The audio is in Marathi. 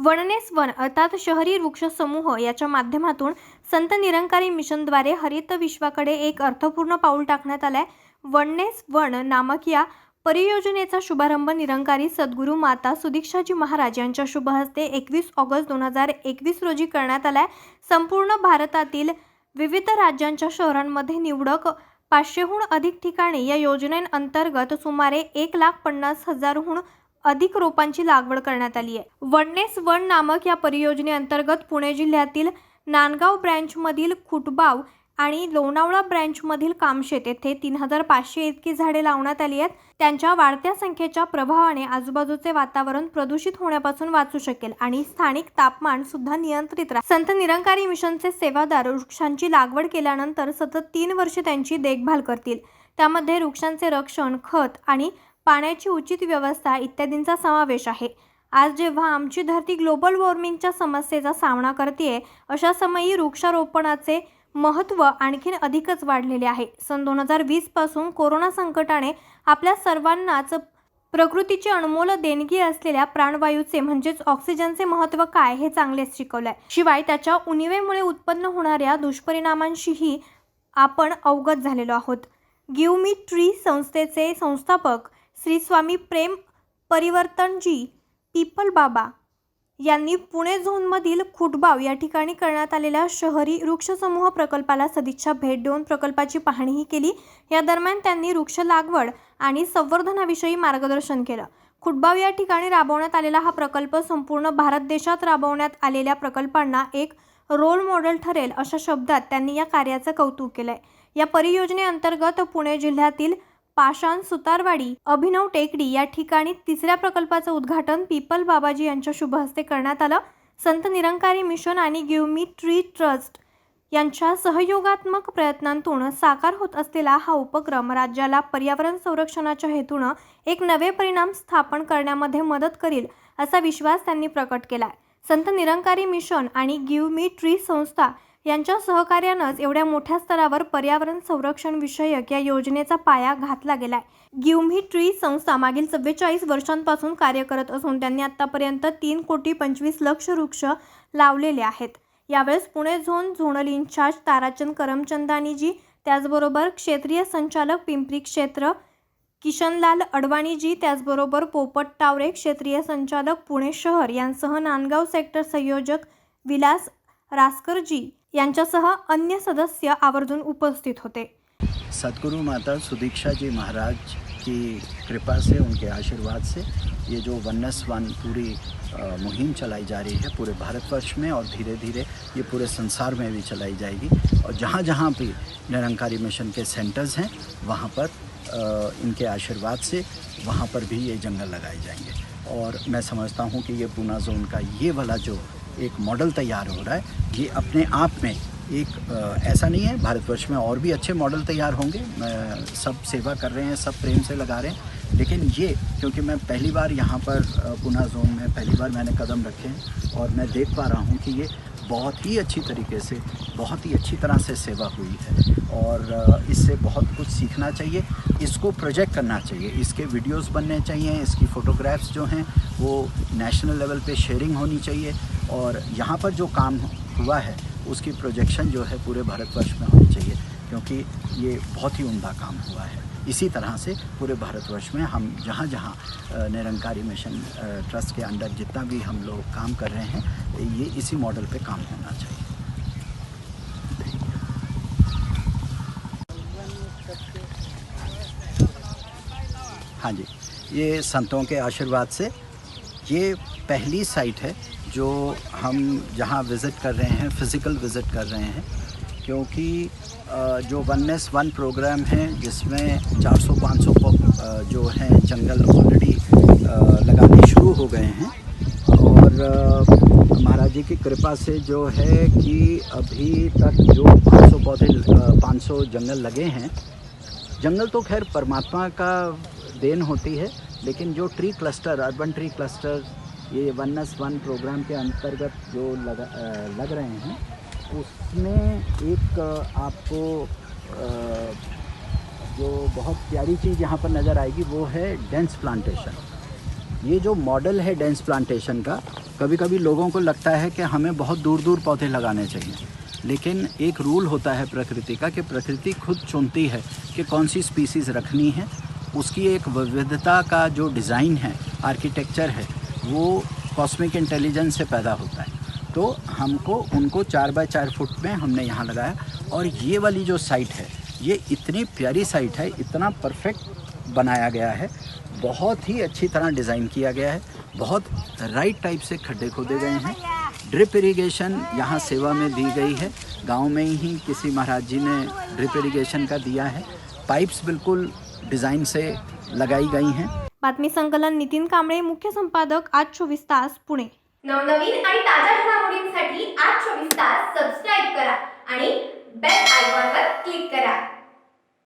वननेस वन अर्थात शहरी वृक्ष समूह याच्या माध्यमातून संत निरंकारी मिशनद्वारे हरित विश्वाकडे एक अर्थपूर्ण पाऊल टाकण्यात आले. वननेस वन नामक या परियोजनेचा शुभारंभ निरंकारी सद्गुरू माता सुदीक्षाजी महाराज यांच्या शुभ हस्ते 21 ऑगस्ट 2021 रोजी करण्यात आला. संपूर्ण भारतातील विविध राज्यांच्या शहरांमध्ये निवडक 500हून अधिक ठिकाणी या योजनेअंतर्गत सुमारे 1,50,000हून अधिक रोपांची लागवड करण्यात आली आहे. वननेस वन नामक या परियोजनेअंतर्गत पुणे जिल्ह्यातील नांदगाव ब्रँचमधील खुटबाव आणि लोणावळा ब्रँचमधील कामशेत येथे 3,500 इतकी झाडे लावण्यात आली आहेत. त्यांच्या वाढत्या संख्येच्या प्रभावाने आजूबाजूचे वातावरण प्रदूषित होण्यापासून वाचू शकेल आणि स्थानिक तापमान सुद्धा नियंत्रित राहील. संत निरंकारी मिशनचे सेवादार वृक्षांची लागवड केल्यानंतर सतत 3 वर्षे त्यांची देखभाल करतील. त्यामध्ये वृक्षांचे रक्षण, खत आणि पाण्याची उचित व्यवस्था इत्यादींचा समावेश आहे. आज जेव्हा आमची धरती ग्लोबल वॉर्मिंगच्या समस्येचा सामना करते, अशा समयी वृक्षारोपणाचे महत्त्व आणखीन अधिकच वाढलेले आहे. सन 2020 पासून कोरोना संकटाने आपल्या सर्वांनाच प्रकृतीची अनमोल देणगी असलेल्या प्राणवायूचे म्हणजेच ऑक्सिजनचे महत्त्व काय हे चांगलेच शिकवले. शिवाय त्याच्या उणिवेमुळे उत्पन्न होणाऱ्या दुष्परिणामांशीही आपण अवगत झालेलो आहोत. गिव्ह मी ट्री संस्थेचे संस्थापक श्री स्वामी प्रेम परिवर्तनजी पीपल बाबा यांनी पुणे झोनमधील खुटबाव या ठिकाणी करण्यात आलेल्या शहरी वृक्षसमूह प्रकल्पाला सदिच्छा भेट देऊन प्रकल्पाची पाहणीही केली. या दरम्यान त्यांनी वृक्ष लागवड आणि संवर्धनाविषयी मार्गदर्शन केलं. खुटबाव या ठिकाणी राबवण्यात आलेला हा प्रकल्प संपूर्ण भारत देशात राबवण्यात आलेल्या प्रकल्पांना एक रोल मॉडेल ठरेल अशा शब्दात त्यांनी या कार्याचं कौतुक केलंय. या परियोजनेअंतर्गत पुणे जिल्ह्यातील पाषाण सुतारवाडी, अभिनव टेकडी या ठिकाणी 3ऱ्या प्रकल्पाचं उद्घाटन पीपल बाबाजी यांच्या शुभ हस्ते करण्यात आलं. संत निरंकारी मिशन आणि गिव्ह मी ट्री ट्रस्ट यांच्या सहयोगात्मक प्रयत्नांतून साकार होत असलेला हा उपक्रम राज्याला पर्यावरण संरक्षणाच्या हेतून एक नवे परिणाम स्थापन करण्यामध्ये मदत करेल असा विश्वास त्यांनी प्रकट केला. संत निरंकारी मिशन आणि गिव्ह मी ट्री संस्था यांच्या सहकार्यानंच एवढ्या मोठ्या स्तरावर पर्यावरण संरक्षण विषयक या योजनेचा पाया घातला गेलाय. गिव्ह मी ट्री संस्था मागील 44 वर्षांपासून कार्य करत असून त्यांनी आतापर्यंत 3,25,00,000 वृक्ष लावलेले आहेत. यावेळेस पुणे झोनल इन्चार्ज ताराचंद करमचंदानीजी, त्याचबरोबर क्षेत्रीय संचालक पिंपरी क्षेत्र किशनलाल अडवाणीजी, त्याचबरोबर पोपट टावरे क्षेत्रीय संचालक पुणे शहर यांसह नांदगाव सेक्टर संयोजक विलास रासकरजी यांच्यासह अन्य सदस्य आवर्जून उपस्थित होते. सद्गुरु माता सुदीक्षा जी महाराज की कृपा से, उनके आशीर्वाद से ये जो वननेस वन पूरी मुहिम चलाई जा रही है पूरे भारतवर्ष में और धीरे धीरे ये पूरे संसार में भी चलाई जाएगी. और जहाँ जहाँ भी निरंकारी मिशन के सेंटर्स हैं वहाँ पर इनके आशीर्वाद से वहाँ पर भी ये जंगल लगाए जाएंगे. और मैं समझता हूँ कि ये पूना जोन का ये वाला जो एक मॉडल तैयार हो रहा है, ये अपने आप में एक ऐसा नहीं है, भारतवर्ष में और भी अच्छे मॉडल तैयार होंगे. सब सेवा कर रहे हैं, सब प्रेम से लगा रहे हैं, लेकिन ये क्योंकि मैं पहली बार यहाँ पर पूना जोन में पहली बार मैंने कदम रखे हैं और मैं देख पा रहा हूँ कि ये बहुत ही अच्छी तरीके से, बहुत ही अच्छी तरह से सेवा हुई है और इससे बहुत कुछ सीखना चाहिए. इसको प्रोजेक्ट करना चाहिए, इसके वीडियोस बनने चाहिए, इसकी फ़ोटोग्राफ्स जो हैं वो नेशनल लेवल पे शेयरिंग होनी चाहिए और यहाँ पर जो काम हुआ है उसकी प्रोजेक्शन जो है पूरे भारतवर्ष में होनी चाहिए, क्योंकि ये बहुत ही उम्दा काम हुआ है. इसी तरह से पूरे भारतवर्ष में हम जहाँ जहाँ निरंकारी मिशन ट्रस्ट के अंडर जितना भी हम लोग काम कर रहे हैं, ये इसी मॉडल पे काम होना चाहिए. हाँ जी, ये संतों के आशीर्वाद से ये पहली साइट है जो हम जहाँ विज़िट कर रहे हैं, फ़िज़िकल विज़िट कर रहे हैं, क्योंकि जो वननेस वन प्रोग्राम है जिसमें 400-500 जो हैं जंगल ऑलरेडी लगाने शुरू हो गए हैं और महाराज जी की कृपा से जो है कि अभी तक जो 500 जंगल लगे हैं. जंगल तो खैर परमात्मा का देन होती है, लेकिन जो tree cluster, urban tree cluster ये वननेस वन प्रोग्राम के अंतर्गत जो लग रहे हैं, उसमें एक आपको जो बहुत प्यारी चीज़ यहाँ पर नज़र आएगी वो है डेंस प्लांटेशन. ये जो मॉडल है डेंस प्लांटेशन का, कभी कभी लोगों को लगता है कि हमें बहुत दूर दूर पौधे लगाने चाहिए, लेकिन एक रूल होता है प्रकृति का कि प्रकृति खुद चुनती है कि कौन सी स्पीसीज़ रखनी है। उसकी एक विविधता का जो डिज़ाइन है, आर्किटेक्चर है, वो कॉस्मिक इंटेलिजेंस से पैदा होता है। तो हमको उनको 4 बाय 4 फुट में हमने यहाँ लगाया। और ये वाली जो साइट है, ये इतनी प्यारी साइट है, इतना परफेक्ट बनाया गया है, बहुत ही अच्छी तरह डिज़ाइन किया गया है, बहुत राइट टाइप से खड्डे खोदे गए हैं। ड्रिप इरिगेशन यहाँ सेवा में दी गई है, गांव में ही किसी महाराज जी ने ड्रिप इरिगेशन का दिया है। पाइप्स बिल्कुल डिज़ाइन से लगाई गई हैं। बातमी संकलन नितीन कांबळे, मुख्य संपादक आज 24 तास, पुणे. नवनवीन आणि ताज्या घडामोडींसाठी आज 24 तास सबस्क्राईब करा आणि बेल आयकॉनवर क्लिक करा.